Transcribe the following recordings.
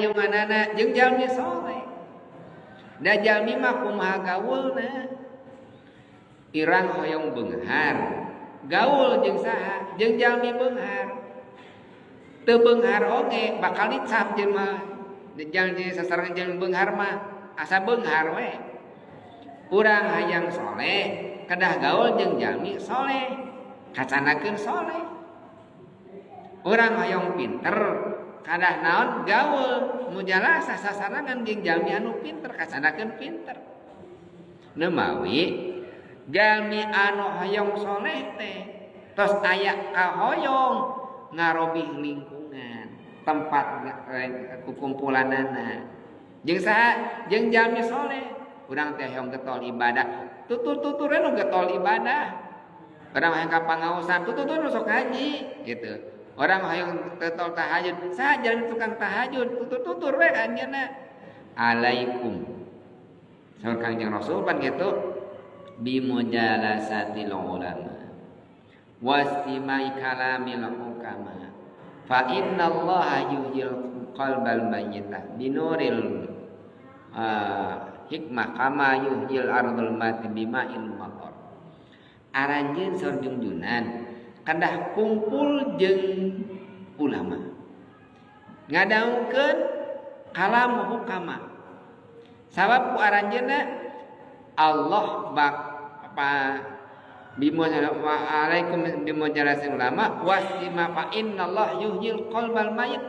hayunganana jeung jalmi soleh. Da jalmi mah kumaha gaulna? Irang hoyong beunghar, gaul jeung saha? Jeung jalmi beunghar. Teu beunghar oge bakal dicap jelema. Jalmi sasarangan jeung beunghar mah asa beunghar we. Urang hayang soleh, kedah gaul jeung jalmi soleh, kacanakeun soleh. Urang hayang pinter, kadah naon gaul mujalasa sasarangan jeung jalmi anu pinter, kacanakeun pinter. Nemawi jalmi anu hoyong soleh teh tos aya kahoyong ngarobih lingkungan tempat kukumpulanana. Jeung saha? Jeung jalmi soleh. Urang teh hoyong getol ibadah, tutur-tuturna nu getol ibadah. Urang hayang ka pangaosan, tutur-tutur sok haji gitu. Orang hayang getol tahajud, saha jalmi tukang tahajud, tutur-tutur we anjeunna. Alaikum. Saur Kangjeng Rasul pan kitu bimujalasatil ulama wastimai kalamil hukama fa innallaha yuhyil qalbal mayyita binuril hikmah kama yuhyil ardul mati bima'il matar. Aranjeun saur junjunan kadah kumpul jeung ulama ngadaungkeun kalam hukama. Sabab ku aranjeunna Allah bak apa alaikum bimujalasatil ulama wastima fa innallah yuhyil qalbal mayyit.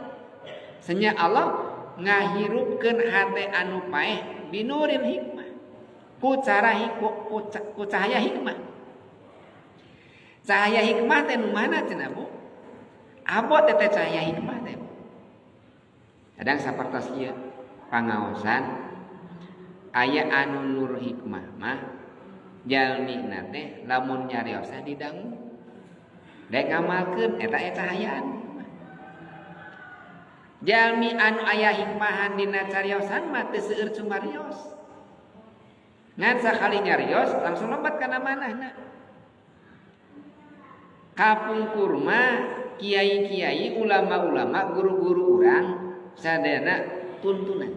Senya Allah ngahirupkeun hate anu paeh binuril hikmah ku cahaya hikmah. Cahaya hikmah teh nu mana cenah Bu? Abot teh cahaya hikmah teh. Kadang sapertos ieu pangaosan aya anu nur hikmah mah jalmina teh lamun nyariosan didangu daek ngamalkeun eta cahayaan. Jalmi anu aya hikmahan dina cariosan mah teu seueur cumarios. Ngan sakali nyarios langsung lompat kana manahna. Kapungkur mah kiai-kiai, ulama-ulama, guru-guru urang sadayana tuntunan.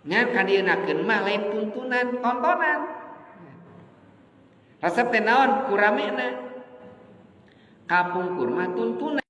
Ngan kadienakeun mah lain tuntunan, tontonan. Resep teh naon? Kuramena. Kapungkur mah tuntunan.